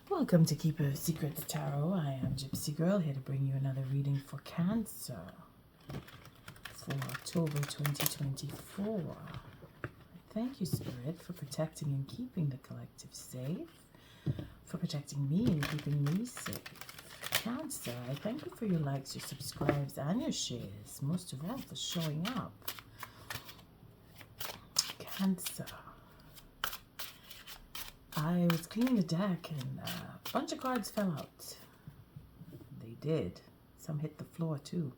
Welcome to Keeper Secrets Tarot. I am Gypsy Girl, here to bring you another reading for Cancer for October 2024. Thank you, Spirit, for protecting and keeping the collective safe, for protecting me and keeping me safe. Cancer, I thank you for your likes, your subscribes, and your shares, most of all for showing up. Cancer. I was cleaning the deck and a bunch of cards fell out. They did. Some hit the floor too.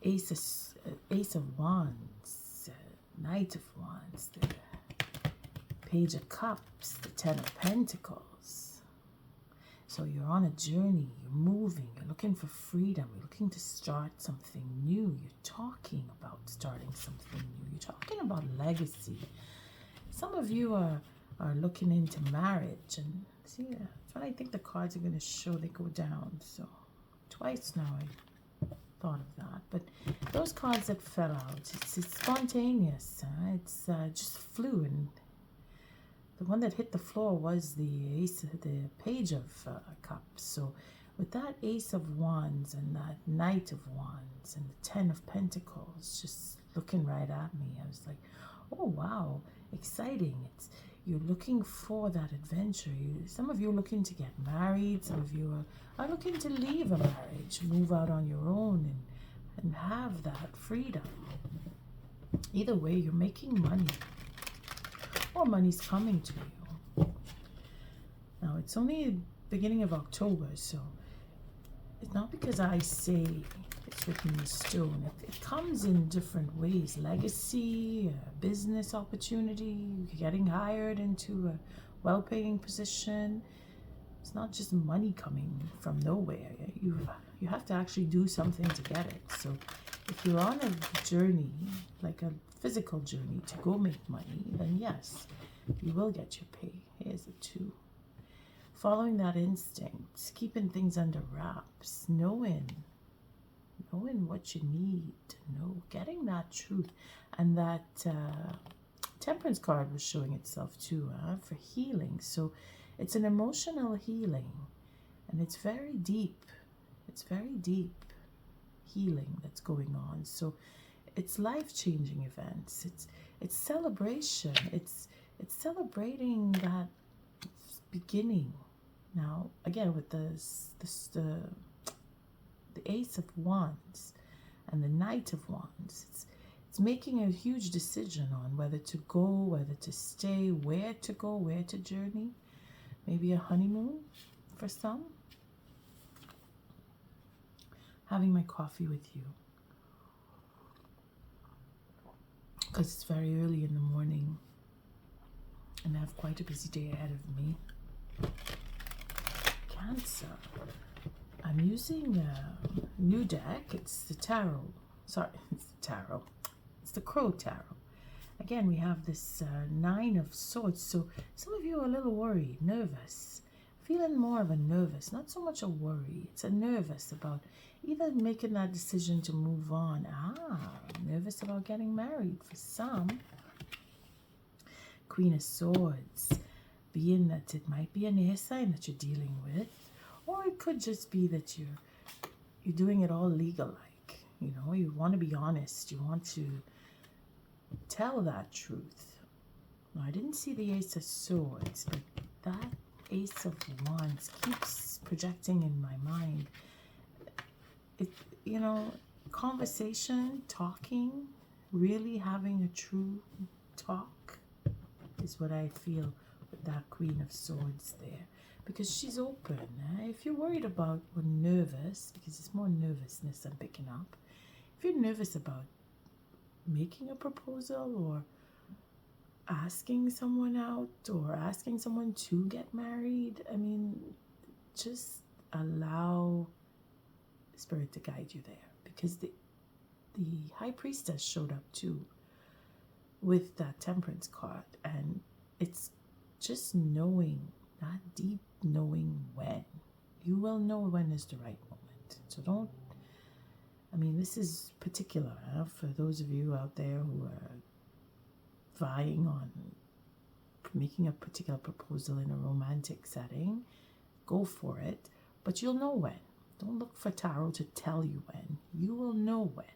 Ace of Wands, Knight of Wands, the Page of Cups, the Ten of Pentacles. So you're on a journey, you're moving, you're looking for freedom, you're looking to start something new, you're talking about starting something new, you're talking about legacy. Some of you are looking into marriage, and see, that's what I think the cards are going to show. They go down, so twice now I thought of that. But those cards that fell out, it's spontaneous. It's just flew, and the one that hit the floor was the Page of Cups. So with that Ace of Wands and that Knight of Wands and the Ten of Pentacles just looking right at me, I was like, oh wow, exciting. You're looking for that adventure. Some of you are looking to get married. Some of you are looking to leave a marriage, move out on your own and have that freedom. Either way, you're making money or money's coming to you. Now, it's only beginning of October, so it's not because I say it's written in stone. It comes in different ways. Legacy, business opportunity, getting hired into a well-paying position. It's not just money coming from nowhere. You have to actually do something to get it. So if you're on a journey, like a physical journey to go make money, then yes, you will get your pay. Here's a 2. Following that instinct, keeping things under wraps, knowing what you need to know, getting that truth. And that Temperance card was showing itself too, for healing. So it's an emotional healing, and it's very deep. It's very deep healing that's going on. So it's life-changing events. It's celebration. It's celebrating that beginning. Now, again, with the Ace of Wands and the Knight of Wands, it's making a huge decision on whether to go, whether to stay, where to go, where to journey. Maybe a honeymoon for some. Having my coffee with you, because it's very early in the morning and I have quite a busy day ahead of me. Cancer. I'm using a new deck. It's the tarot. Sorry, it's the tarot. It's the Crow Tarot. Again, we have this 9 of Swords. So some of you are a little worried, nervous. Feeling more of a nervous, not so much a worry. It's a nervous about either making that decision to move on. Nervous about getting married for some. Queen of Swords. Being that it might be an air sign that you're dealing with. Or it could just be that you're doing it all legal-like. You know, you want to be honest. You want to tell that truth. Now, I didn't see the Ace of Swords, but that Ace of Wands keeps projecting in my mind. Conversation, talking, really having a true talk is what I feel with that Queen of Swords there. Because she's open. If you're worried about or nervous, because it's more nervousness I'm picking up. If you're nervous about making a proposal or asking someone out or asking someone to get married, I mean, just allow Spirit to guide you there. Because the High Priestess showed up too with that Temperance card. And it's just knowing, that deep knowing when. You will know when is the right moment. So this is particular for those of you out there who are vying on making a particular proposal in a romantic setting. go for it, but you'll know when. Don't look for tarot to tell you when. You will know when.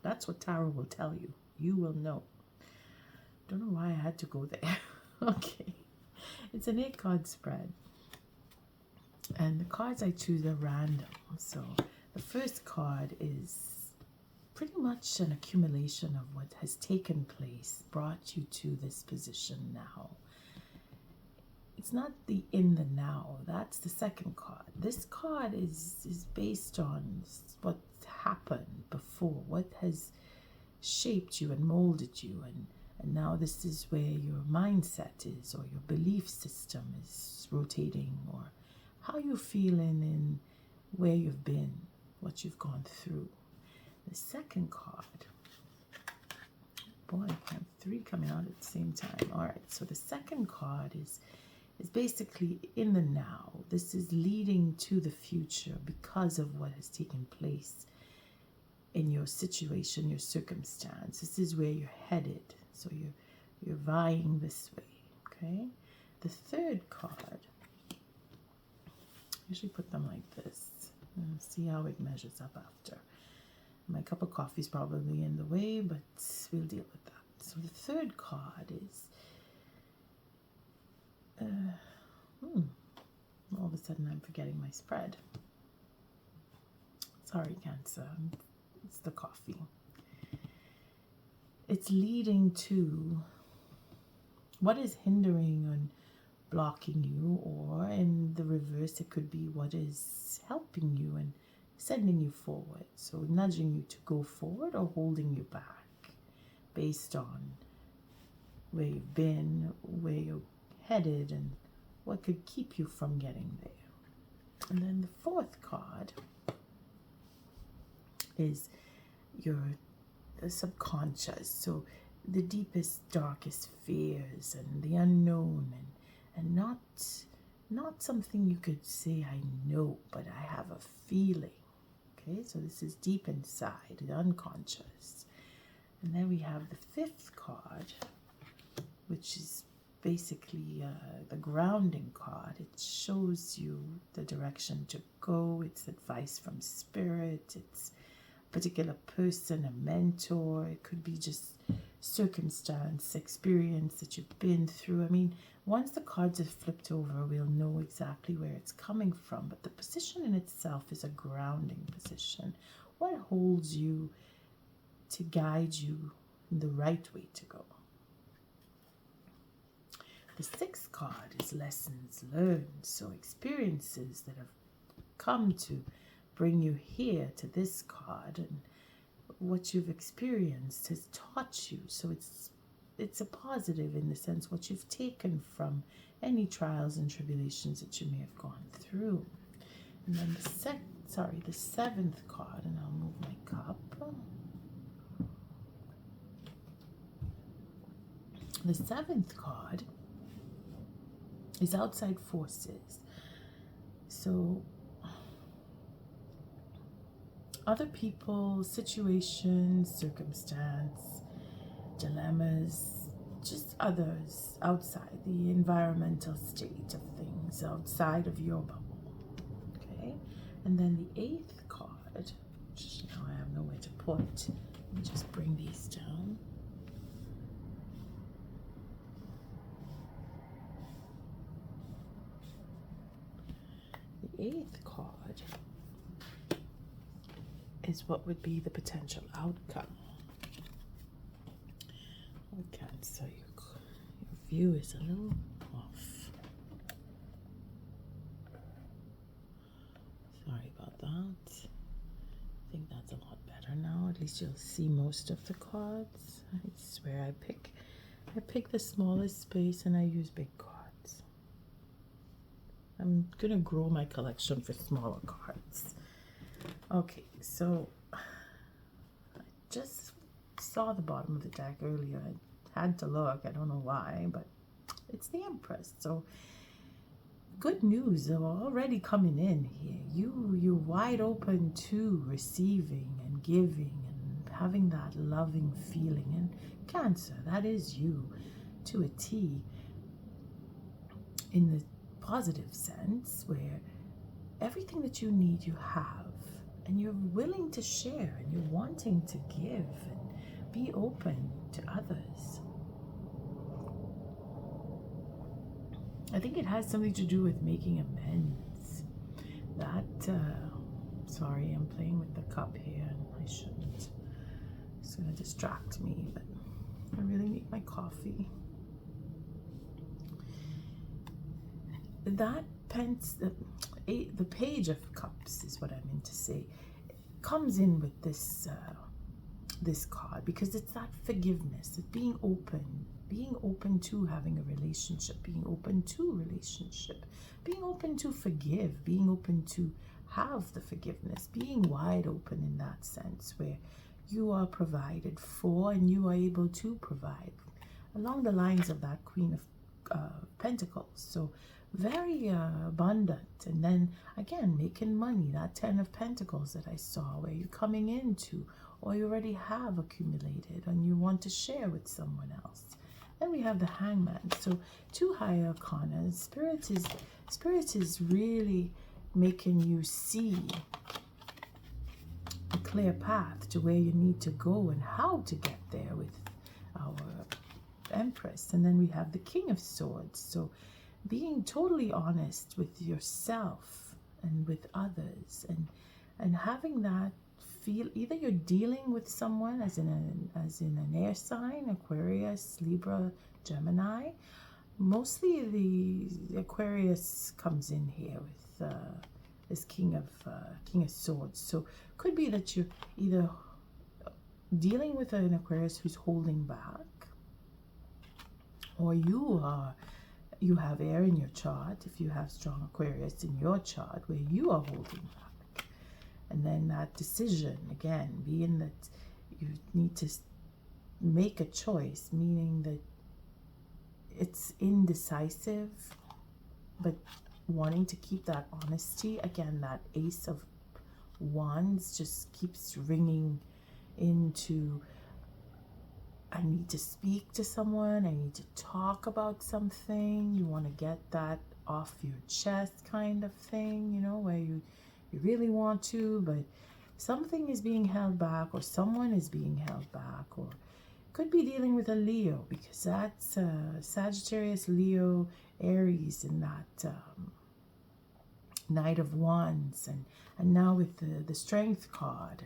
That's what tarot will tell you. You will know. Don't know why I had to go there. Okay. It's an 8-card spread. And the cards I choose are random. So the first card is pretty much an accumulation of what has taken place, brought you to this position now. It's not the in the now. That's the second card. This card is based on what happened before, what has shaped you and molded you, and now this is where your mindset is, or your belief system is rotating, or how you're feeling and where you've been, what you've gone through. The second card, boy, I have 3 coming out at the same time. All right, so the second card is basically in the now. This is leading to the future because of what has taken place in your situation, your circumstance. This is where you're headed. So you're vying this way, okay? The third card, usually put them like this and see how it measures up after. My cup of coffee is probably in the way, but we'll deal with that. So the third card is all of a sudden I'm forgetting my spread. Sorry, Cancer. It's the coffee. It's leading to what is hindering and blocking you, or in the reverse, it could be what is helping you and sending you forward. So nudging you to go forward or holding you back based on where you've been, where you're headed, and what could keep you from getting there. And then the fourth card is your subconscious, so the deepest, darkest fears and the unknown, and not something you could say I know, but I have a feeling. Okay, so this is deep inside, the unconscious. And then we have the fifth card, which is basically the grounding card. It shows you the direction to go. It's advice from spirit. It's a particular person, a mentor. It could be just circumstance, experience that you've been through. I mean, once the cards are flipped over, we'll know exactly where it's coming from. But the position in itself is a grounding position. What holds you to guide you in the right way to go? The sixth card is lessons learned. So experiences that have come to bring you here to this card, and what you've experienced has taught you. So it's a positive in the sense what you've taken from any trials and tribulations that you may have gone through. And then the seventh card, and I'll move my cup. The seventh card is outside forces. So other people, situations, circumstance, dilemmas, just others outside the environmental state of things, outside of your bubble. Okay? And then the eighth card, which now I have nowhere to put. Let me just bring these down. The eighth card is what would be the potential outcome. Okay, so your view is a little off. Sorry about that. I think that's a lot better now. At least you'll see most of the cards. I swear I pick the smallest space and I use big cards. I'm gonna grow my collection for smaller cards. Okay, so I just saw the bottom of the deck earlier. I had to look. I don't know why, but it's the Empress. So good news are already coming in here. You're wide open to receiving and giving and having that loving feeling. And Cancer, that is you to a T. In the positive sense where everything that you need you have, and you're willing to share, and you're wanting to give and be open to others. I think it has something to do with making amends. That, sorry, I'm playing with the cup here and I shouldn't. It's going to distract me, but I really need my coffee. That the page of cups is what I meant to say. It comes in with this this card because it's that forgiveness, it's being open to having a relationship, being open to forgive, being open to have the forgiveness, being wide open in that sense where you are provided for and you are able to provide along the lines of that Queen of Pentacles. So very abundant, and then again making money, that 10 of Pentacles that I saw where you're coming into or you already have accumulated and you want to share with someone else. Then we have the Hangman. So 2 high arcana. Spirit is really making you see a clear path to where you need to go and how to get there with our Empress. And then we have the King of Swords. So being totally honest with yourself and with others, and having that feel, either you're dealing with someone as in an air sign, Aquarius, Libra, Gemini. Mostly the Aquarius comes in here with this King of Swords. So could be that you're either dealing with an Aquarius who's holding back, or you have air in your chart, if you have strong Aquarius in your chart, where you are holding back. And then that decision, again, being that you need to make a choice, meaning that it's indecisive, but wanting to keep that honesty. Again, that Ace of Wands just keeps ringing into, I need to speak to someone, I need to talk about something, you want to get that off your chest kind of thing, you know, where you really want to, but something is being held back, or someone is being held back, or could be dealing with a Leo, because that's Sagittarius, Leo, Aries in that Knight of Wands, and now with the Strength card,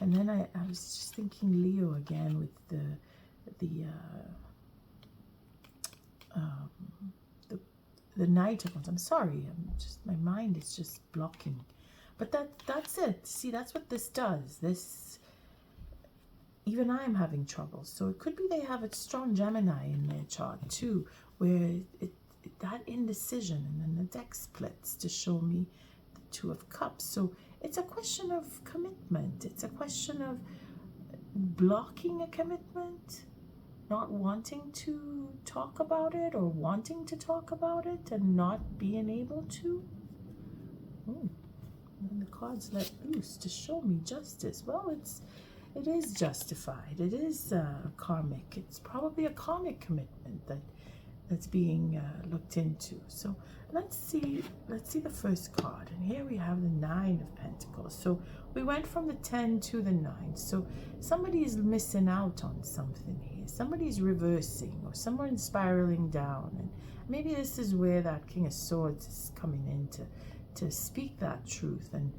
and then I was just thinking Leo again with the Knight of Wands. I'm sorry, my mind is just blocking. But that's it. See, that's what this does. Even I'm having trouble. So it could be they have a strong Gemini in their chart too, where that indecision, and then the deck splits to show me the 2 of Cups. So it's a question of commitment. It's a question of blocking a commitment, not wanting to talk about it, or wanting to talk about it and not being able to. And the cards let loose to show me justice. Well, it is justified. It is karmic. It's probably a karmic commitment that's being looked into. So let's see the first card. And here we have the 9 of Pentacles. So we went from the 10 to the 9. So somebody is missing out on something here. Somebody's reversing, or someone's spiraling down. And maybe this is where that King of Swords is coming in to speak that truth, and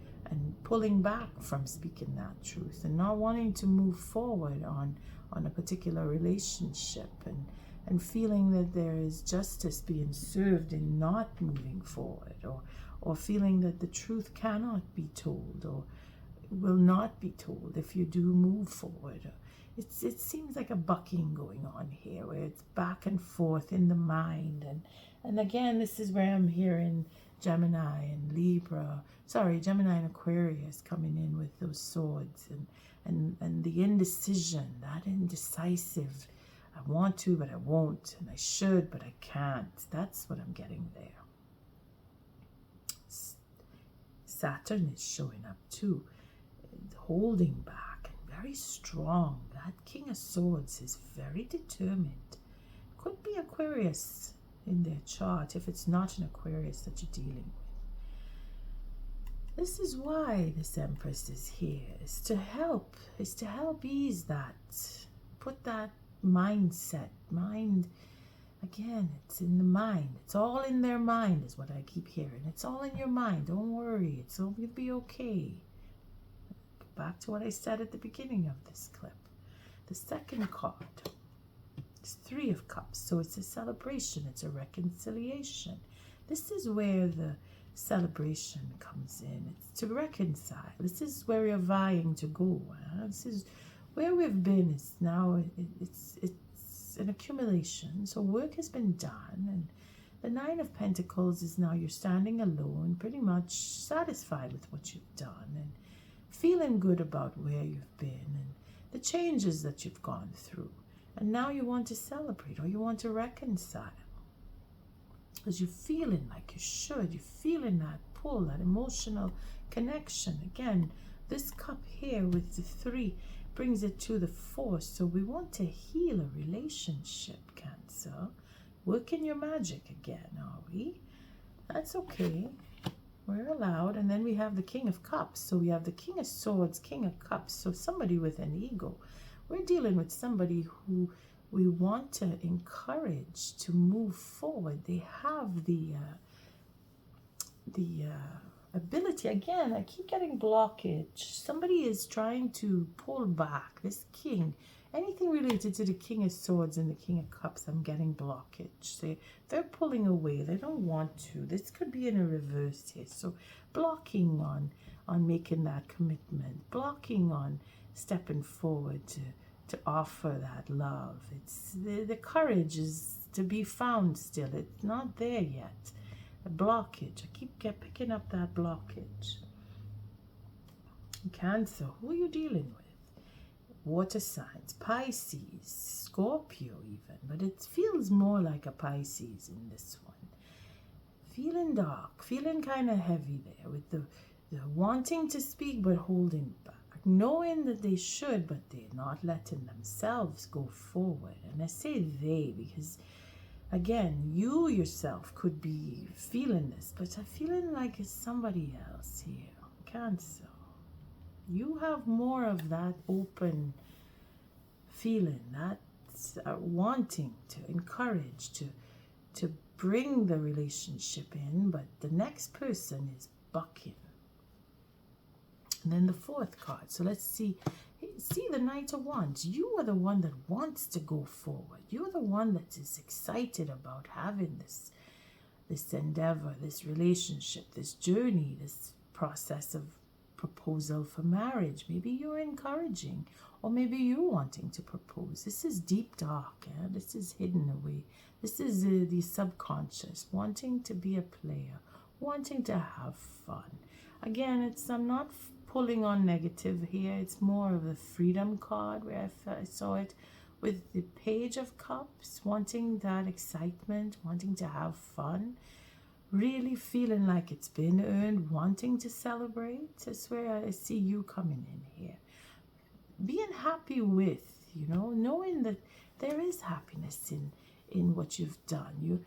pulling back from speaking that truth, and not wanting to move forward on a particular relationship, and feeling that there is justice being served in not moving forward, or feeling that the truth cannot be told, or will not be told if you do move forward. It seems like a bucking going on here, where it's back and forth in the mind, and again, this is where I'm hearing Gemini and Libra, Gemini and Aquarius coming in with those swords, and the indecision, that indecisive, I want to, but I won't, and I should, but I can't. That's what I'm getting there. Saturn is showing up too, holding back, and very strong. That King of Swords is very determined. Could be Aquarius in their chart if it's not an Aquarius that you're dealing with. This is why this Empress is here, is to help ease that, put that mindset, again, it's in the mind. It's all in their mind is what I keep hearing. It's all in your mind. Don't worry. It's all going to be okay. Back to what I said at the beginning of this clip. The second card is Three of Cups. So it's a celebration. It's a reconciliation. This is where the celebration comes in. It's to reconcile. This is where you're vying to go. This is where we've been. Is now it's an accumulation. So work has been done, and the Nine of Pentacles is now you're standing alone, pretty much satisfied with what you've done and feeling good about where you've been and the changes that you've gone through. And now you want to celebrate, or you want to reconcile, because you're feeling like you should. You're feeling that pull, that emotional connection. Again, this cup here with the 3 brings it to the 4. So we want to heal a relationship, Cancer. Working your magic again, are we? That's okay. We're allowed. And then we have the King of Cups. So we have the King of Swords, King of Cups. So somebody with an ego. We're dealing with somebody who we want to encourage to move forward. They have the ability. Again, I keep getting blockage. Somebody is trying to pull back. This king, anything related to the King of Swords and the King of Cups, I'm getting blockage. They're pulling away. They don't want to. This could be in a reverse here. So blocking on making that commitment, blocking on stepping forward to offer that love. It's the courage is to be found still. It's not there yet. A blockage. I keep picking up that blockage. Cancer, who are you dealing with? Water signs, Pisces, Scorpio even, but it feels more like a Pisces in this one. Feeling dark, feeling kind of heavy there with the wanting to speak but holding back, knowing that they should, but they're not letting themselves go forward. And I say they because, again, you yourself could be feeling this, but I'm feeling like it's somebody else here. Cancer. You have more of that open feeling, that wanting to encourage, to bring the relationship in, but the next person is bucking. And then the 4th card. So let's see the Knight of Wands. You are the one that wants to go forward. You are the one that is excited about having this endeavor, this relationship, this journey, this process of proposal for marriage. Maybe you're encouraging, or maybe you're wanting to propose. This is deep dark. This is hidden away. This is the subconscious, wanting to be a player, wanting to have fun. Again, I'm not pulling on negative here. It's more of a freedom card where I saw it with the Page of Cups, wanting that excitement, wanting to have fun, really feeling like it's been earned, wanting to celebrate. That's where I see you coming in here. Being happy with, knowing that there is happiness in what you've done. You,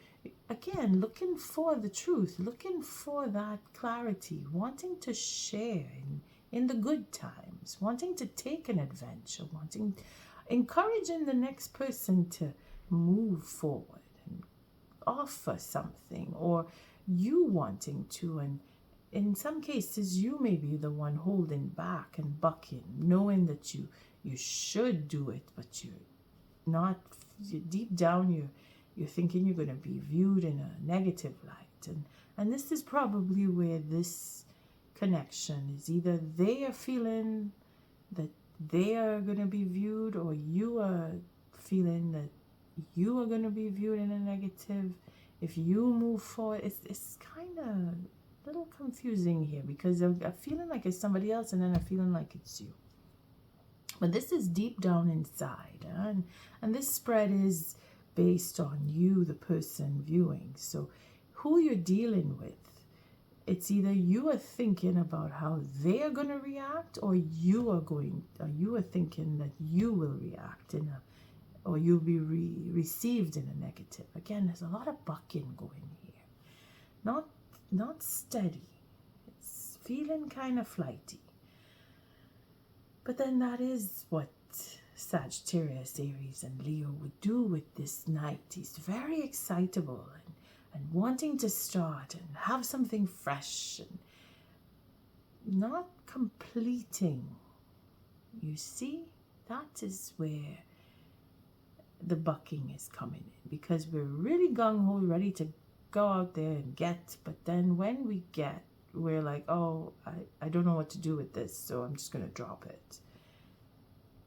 again, looking for the truth, looking for that clarity, wanting to share in the good times, wanting to take an adventure, encouraging the next person to move forward and offer something, or you wanting to, and in some cases you may be the one holding back and bucking, knowing that you should do it, but you're not. Deep down you're thinking you're going to be viewed in a negative light, and this is probably where this connection is. Either they are feeling that they are going to be viewed, or you are feeling that you are going to be viewed in a negative. If you move forward, it's kind of a little confusing here, because I'm feeling like it's somebody else, and then I'm feeling like it's you. But this is deep down inside, and this spread is based on you, the person viewing. So who you're dealing with, it's either you are thinking about how they are going to react, or you are thinking that you will react in or you'll be received in a negative. Again, there's a lot of bucking going here. Not steady. It's feeling kind of flighty. But then that is what Sagittarius, Aries, and Leo would do with this night. He's very excitable and wanting to start and have something fresh and not completing. You see, that is where the bucking is coming in, because we're really gung-ho, ready to go out there and get, but then when we get, we're like, oh, I don't know what to do with this, so I'm just going to drop it.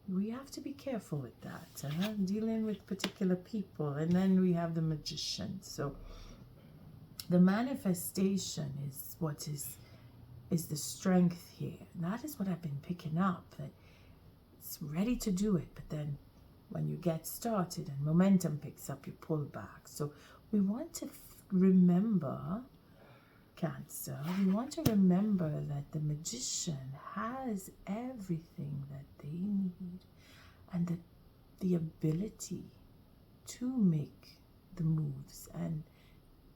We have to be careful with that, dealing with particular people. And then we have the Magician. So the manifestation is what is the strength here. And that is what I've been picking up, that it's ready to do it, but then when you get started and momentum picks up, you pull back. So we want to remember, Cancer, we want to remember that the Magician has everything that they need and the ability to make the moves and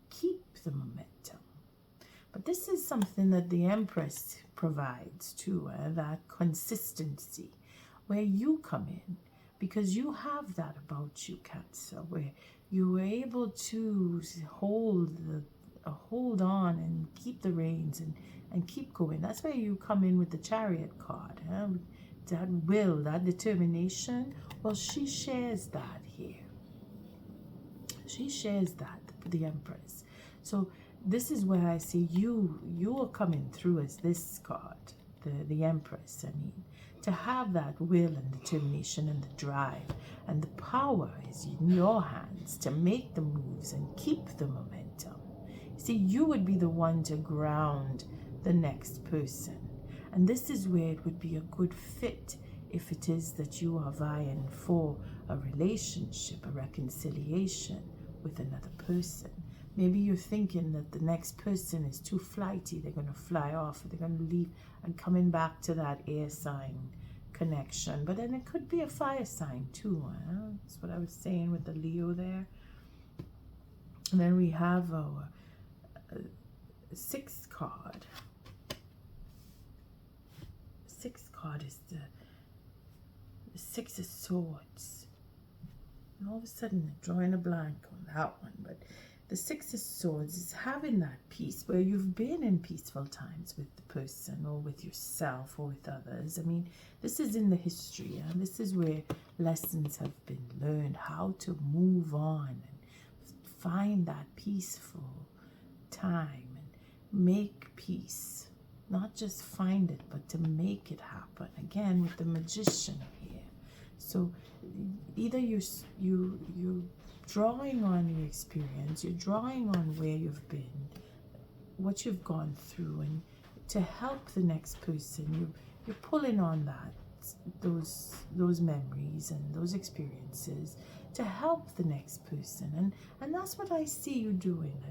keep the momentum. But this is something that the Empress provides too, that consistency, where you come in, because you have that about you, Cancer, where you were able to hold on and keep the reins and keep going. That's where you come in with the Chariot card. That will, that determination. Well, she shares that here. She shares that, the Empress. So this is where I see you are coming through as this card, the Empress, I mean, to have that will and determination and the drive, and the power is in your hands to make the moves and keep the momentum. See, you would be the one to ground the next person. And this is where it would be a good fit if it is that you are vying for a relationship, a reconciliation with another person. Maybe you're thinking that the next person is too flighty, they're going to fly off, or they're going to leave, and coming back to that air sign connection. But then it could be a fire sign too. That's what I was saying with the Leo there. And then we have our sixth card. Sixth card is the Six of Swords. And all of a sudden, I'm drawing a blank on that one. But the Six of Swords is having that peace where you've been in peaceful times with the person or with yourself or with others. I mean, this is in the history, and this is where lessons have been learned, how to move on and find that peaceful time and make peace. Not just find it, but to make it happen. Again, with the Magician here. So either you're drawing on your experience, you're drawing on where you've been, what you've gone through, and to help the next person, you're pulling on those memories and those experiences to help the next person. And that's what I see you doing.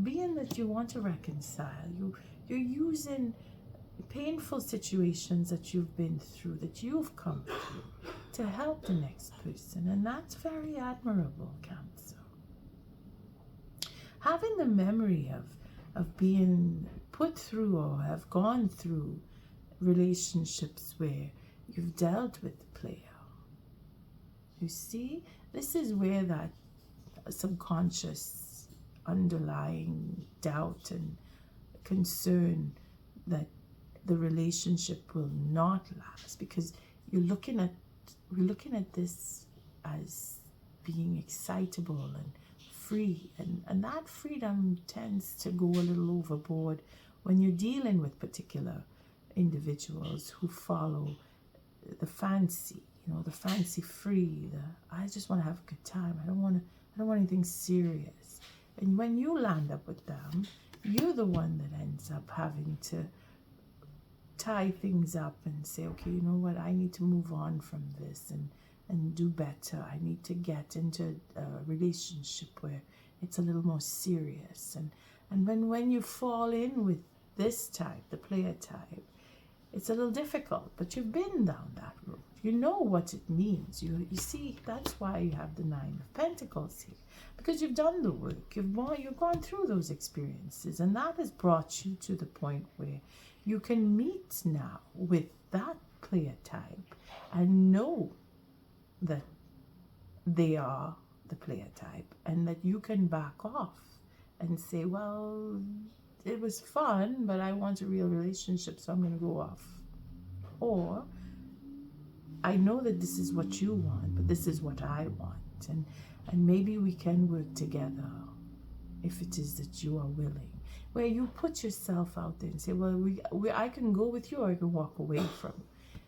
Being that you want to reconcile, you're using painful situations that you've been through, that you've come through, to help the next person. And that's very admirable, Cancer. Having the memory of being put through or have gone through relationships where you've dealt with the player. You see, this is where that subconscious underlying doubt and concern that the relationship will not last, because we're looking at this as being excitable and free, and that freedom tends to go a little overboard when you're dealing with particular individuals who follow the fancy, the fancy free, I just want to have a good time, I don't want anything serious. And when you land up with them, you're the one that ends up having to tie things up and say, okay, you know what, I need to move on from this and do better. I need to get into a relationship where it's a little more serious. And when you fall in with this type, the player type, it's a little difficult, but you've been down that road. You know what it means. You see, that's why you have the Nine of Pentacles here. Because you've done the work. You've gone through those experiences. And that has brought you to the point where you can meet now with that player type and know that they are the player type, and that you can back off and say, well, it was fun, but I want a real relationship, so I'm going to go off. Or, I know that this is what you want, but this is what I want, and maybe we can work together if it is that you are willing. Where you put yourself out there and say, well, I can go with you or I can walk away from you.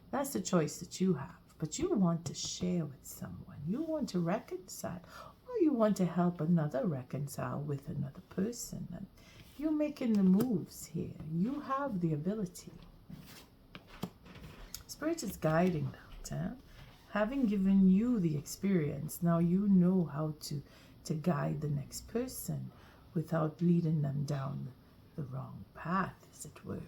That's the choice that you have. But you want to share with someone. You want to reconcile. Or you want to help another reconcile with another person. And you're making the moves here. You have the ability. Spirit is guiding that. Having given you the experience, now you know how to guide the next person without leading them down the wrong path, as it were.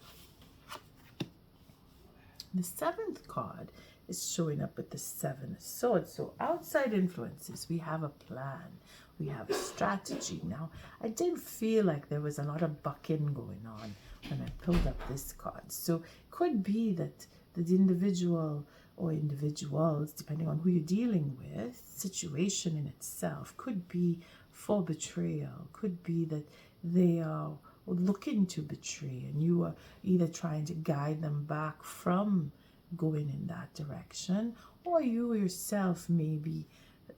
The seventh card is showing up with the Seven of Swords. So outside influences, we have a plan. We have a strategy. Now, I did feel like there was a lot of bucking going on when I pulled up this card. So it could be that the individual or individuals, depending on who you're dealing with, situation in itself could be for betrayal, could be that they are looking to betray and you are either trying to guide them back from going in that direction, or you yourself may be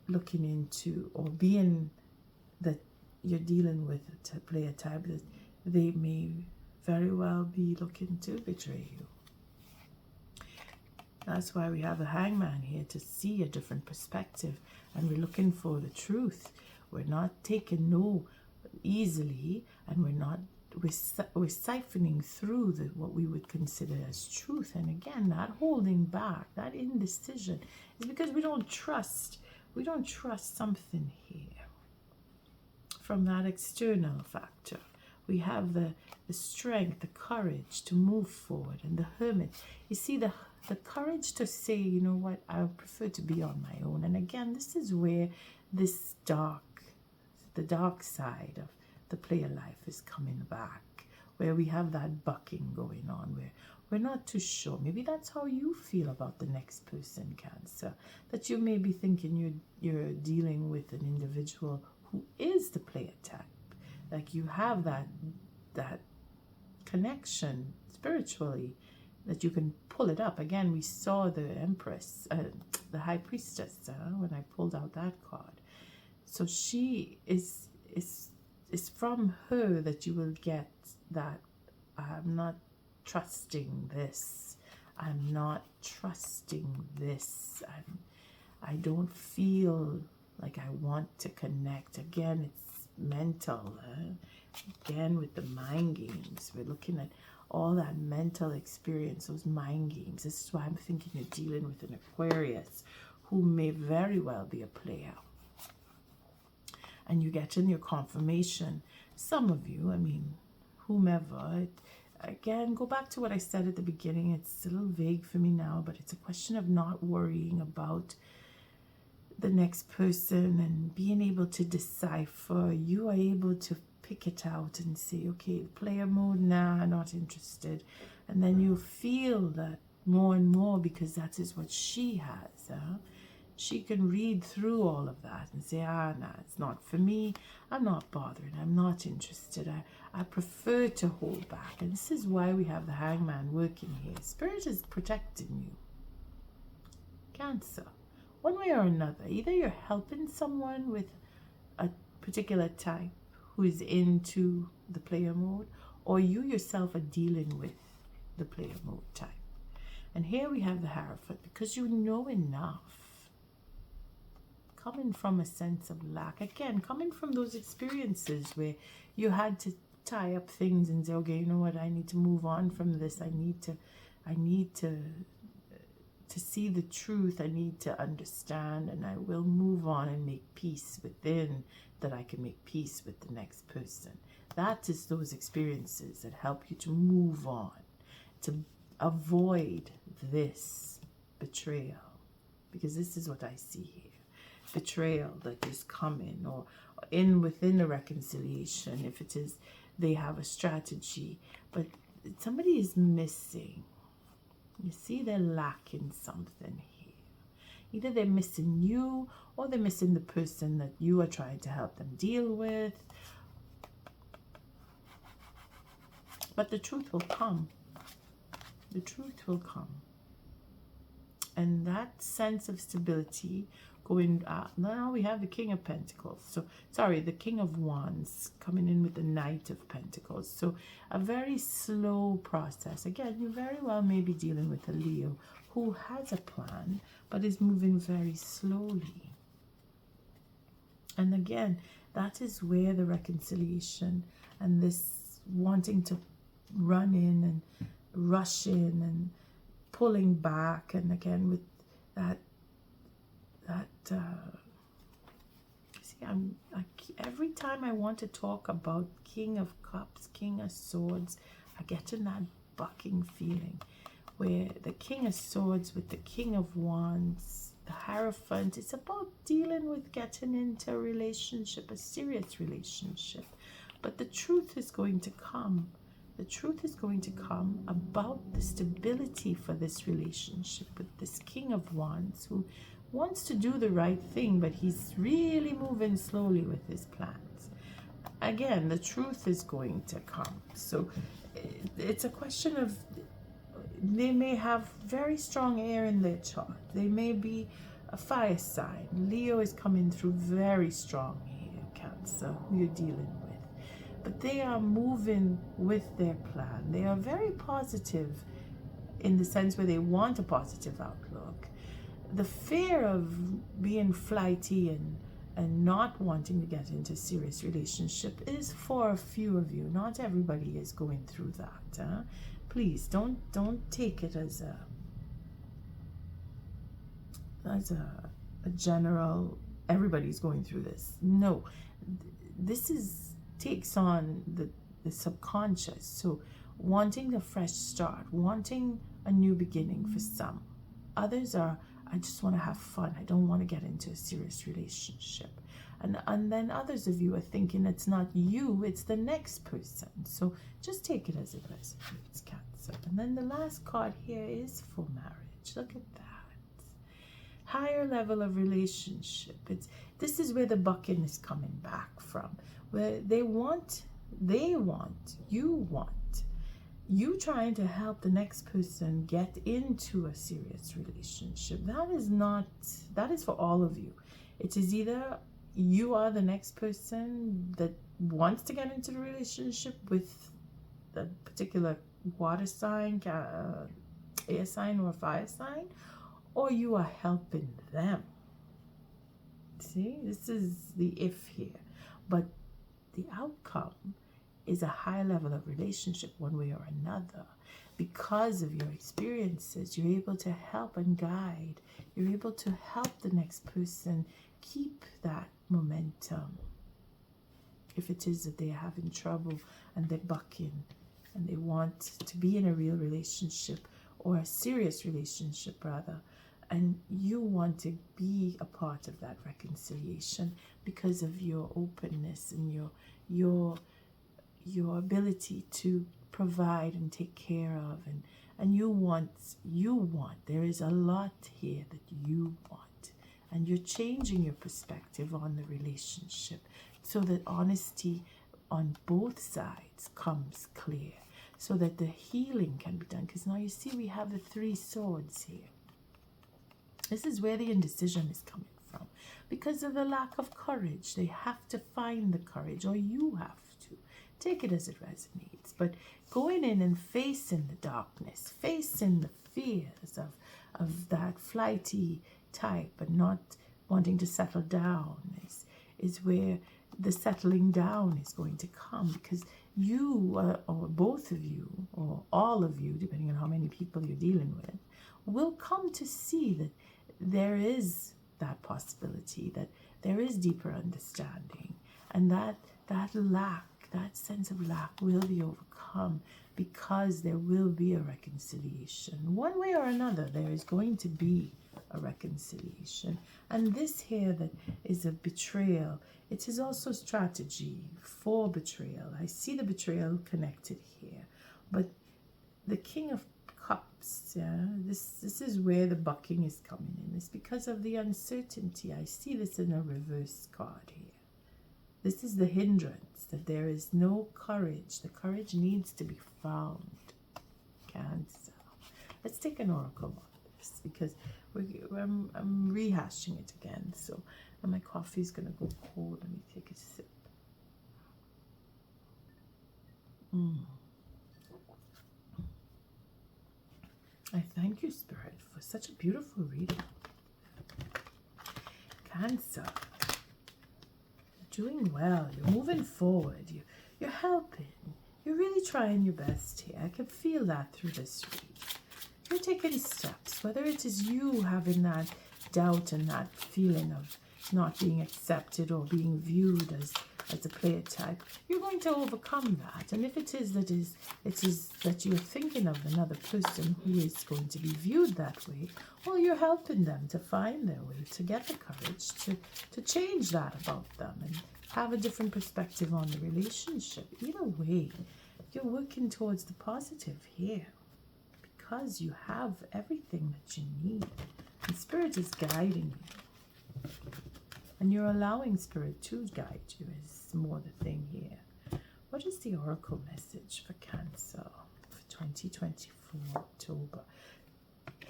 looking into or being that you're dealing with a player type that they may very well be looking to betray you. That's why we have a hangman here, to see a different perspective, and we're looking for the truth. We're not taking no easily, and we're siphoning through what we would consider as truth. And again, that holding back, that indecision, is because we don't trust something here from that external factor. We have the strength, the courage to move forward, and the Hermit. You see, the courage to say, you know what, I prefer to be on my own. And again, this is where this the dark side of the player life is coming back, where we have that bucking going on, where we're not too sure. Maybe that's how you feel about the next person, Cancer, that you may be thinking you're dealing with an individual who is the player type. Like you have that connection spiritually, that you can pull it up. Again, we saw the Empress, the High Priestess, when I pulled out that card. So she is from her that you will get that, I'm not trusting this. I'm not trusting this. I don't feel like I want to connect. Again, it's mental. Again, with the mind games, we're looking at all that mental experience, those mind games. This is why I'm thinking you're dealing with an Aquarius who may very well be a player. And you get in your confirmation. Some of you, I mean, whomever. Again, go back to what I said at the beginning. It's a little vague for me now, but it's a question of not worrying about the next person and being able to decipher. You are able to pick it out and say, okay, player mode, nah, not interested. And then you feel that more and more, because that is what she has. She can read through all of that and say, nah, it's not for me. I'm not bothering. I'm not interested. I prefer to hold back. And this is why we have the Hangman working here. Spirit is protecting you. Cancer. One way or another, either you're helping someone with a particular type who is into the player mode, or you yourself are dealing with the player mode type. And here we have the Hierophant, because you know enough. Coming from a sense of lack. Again, coming from those experiences where you had to tie up things and say, okay, you know what, I need to move on from this. I need to see the truth. I need to understand, and I will move on and make peace within, that I can make peace with the next person. That is those experiences that help you to move on, to avoid this betrayal, because this is what I see here. Betrayal that is coming, or within the reconciliation, if it is they have a strategy, but somebody is missing. You see, they're lacking something here. Either they're missing you, or they're missing the person that you are trying to help them deal with. But the truth will come. The truth will come. And that sense of stability going now we have the King of Pentacles. So, sorry, the King of Wands coming in with the Knight of Pentacles. So, a very slow process. Again, you very well may be dealing with a Leo who has a plan, but is moving very slowly. And again, that is where the reconciliation and this wanting to run in and rush in and pulling back, and again with that see, every time I want to talk about King of Cups, King of Swords, I get in that bucking feeling where the King of Swords with the King of Wands, the Hierophant, it's about dealing with getting into a relationship, a serious relationship. But the truth is going to come. The truth is going to come about the stability for this relationship with this King of Wands who wants to do the right thing, but he's really moving slowly with his plans. Again, the truth is going to come. So it's a question of, they may have very strong air in their chart. They may be a fire sign. Leo is coming through very strong here, Cancer, who you're dealing with. But they are moving with their plan. They are very positive in the sense where they want a positive outlook. The fear of being flighty and not wanting to get into a serious relationship is for a few of you. Not everybody is going through that. Please don't take it as a general, everybody's going through this. No, this takes on the subconscious. So wanting a fresh start, wanting a new beginning for some. Others are, I just want to have fun. I don't want to get into a serious relationship. And then others of you are thinking it's not you, it's the next person. So just take it as it resonates, Cancer. And then the last card here is for marriage. Look at that. Higher level of relationship. This is where the bucking is coming back from. Where you trying to help the next person get into a serious relationship. That is for all of you. It is either you are the next person that wants to get into the relationship with the particular water sign, air sign, or fire sign, or you are helping them. See, this is the if here. But the outcome is a high level of relationship one way or another. Because of your experiences, you're able to help and guide. You're able to help the next person keep that momentum. If it is that they're having trouble and they're bucking and they want to be in a real relationship, or a serious relationship rather, and you want to be a part of that reconciliation because of your openness and your ability to provide and take care of, and you want, there is a lot here that you want, and you're changing your perspective on the relationship so that honesty on both sides comes clear, so that the healing can be done. Because now you see we have the 3 swords here. This is where the indecision is coming from. Because of the lack of courage. They have to find the courage, or you have to. Take it as it resonates. But going in and facing the darkness, facing the fears of that flighty type and not wanting to settle down is where the settling down is going to come. Because you, or both of you, or all of you, depending on how many people you're dealing with, will come to see that there is that possibility, that there is deeper understanding, and that sense of lack will be overcome because there will be a reconciliation. One way or another, there is going to be a reconciliation. And this here that is a betrayal, it is also strategy for betrayal. I see the betrayal connected here. But the King of Cups, yeah, this is where the bucking is coming in. It's because of the uncertainty. I see this in a reverse card here. This is the hindrance, that there is no courage. The courage needs to be found. Cancer. Let's take an oracle on this, because I'm rehashing it again. So, and my coffee is going to go cold. Let me take a sip. I thank you, Spirit, for such a beautiful reading. Cancer. You're doing well. You're moving forward. You're helping. You're really trying your best here. I can feel that through this read. You're taking steps, whether it is you having that doubt and that feeling of not being accepted or being viewed as a player type. You're going to overcome that. And if it is that you're thinking of another person who is going to be viewed that way, well, you're helping them to find their way, to get the courage to change that about them and have a different perspective on the relationship. Either way, you're working towards the positive here, because you have everything that you need. And Spirit is guiding you. And you're allowing Spirit to guide you is more the thing here. What is the oracle message for Cancer for 2024 October?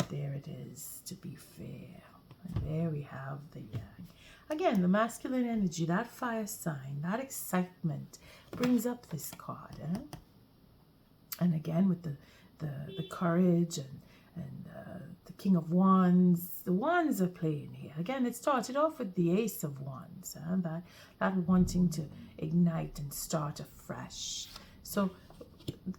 There it is, to be fair. And there we have the yang. Again, the masculine energy, that fire sign, that excitement brings up this card. And again, with the courage and the King of Wands. The Wands are playing here. Again, it started off with the Ace of Wands, that wanting to ignite and start afresh. So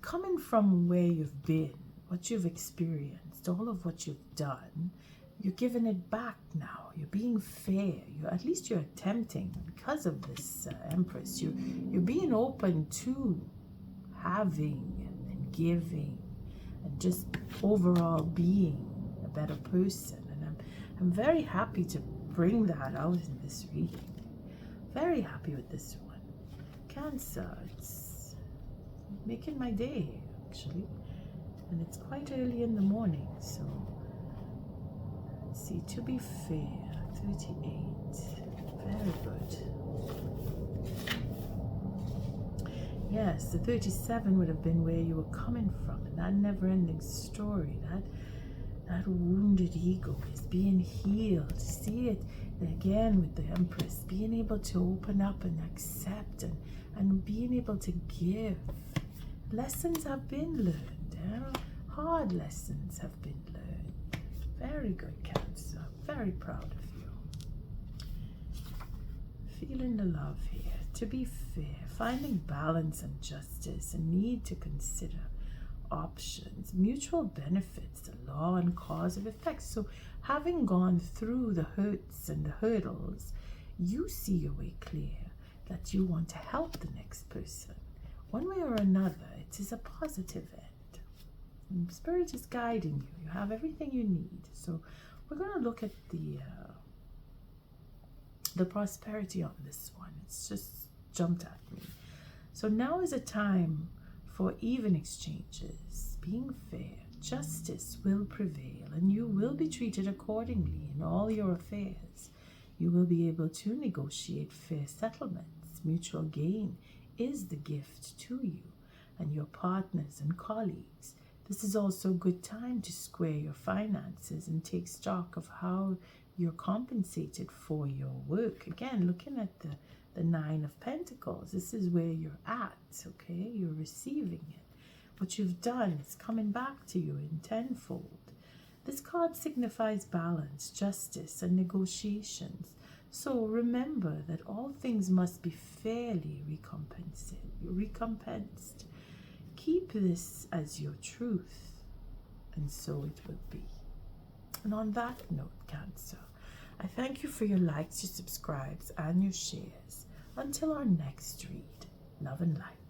coming from where you've been, what you've experienced, all of what you've done, you're giving it back now. You're being fair. At least you're attempting. Because of this Empress, you're being open to having and giving and just overall being a better person. And I'm very happy to bring that out in this reading. Very happy with this one. Cancer, it's making my day actually, and it's quite early in the morning. So let's see, to be fair, 38, very good. Yes, the 37 would have been where you were coming from, and that never-ending story, that wounded ego is being healed. See it again with the Empress, being able to open up and accept and being able to give. Lessons have been learned. Hard lessons have been learned. Very good, Cancer. Very proud of you. Feeling the love here. To be fair, finding balance and justice, a need to consider options, mutual benefits, the law and cause of effects. So having gone through the hurts and the hurdles, you see your way clear that you want to help the next person. One way or another, it is a positive end. And Spirit is guiding you. You have everything you need. So we're going to look at the prosperity on this one. It's just jumped at me. So now is a time for even exchanges, being fair. Justice will prevail, and you will be treated accordingly in all your affairs. You will be able to negotiate fair settlements. Mutual gain is the gift to you and your partners and colleagues. This is also a good time to square your finances and take stock of how you're compensated for your work. Again, looking at the Nine of Pentacles, this is where you're at, okay? You're receiving it. What you've done is coming back to you in tenfold. This card signifies balance, justice, and negotiations. So remember that all things must be fairly recompensed. Keep this as your truth, and so it will be. And on that note, Cancer, I thank you for your likes, your subscribes, and your shares. Until our next read, love and light.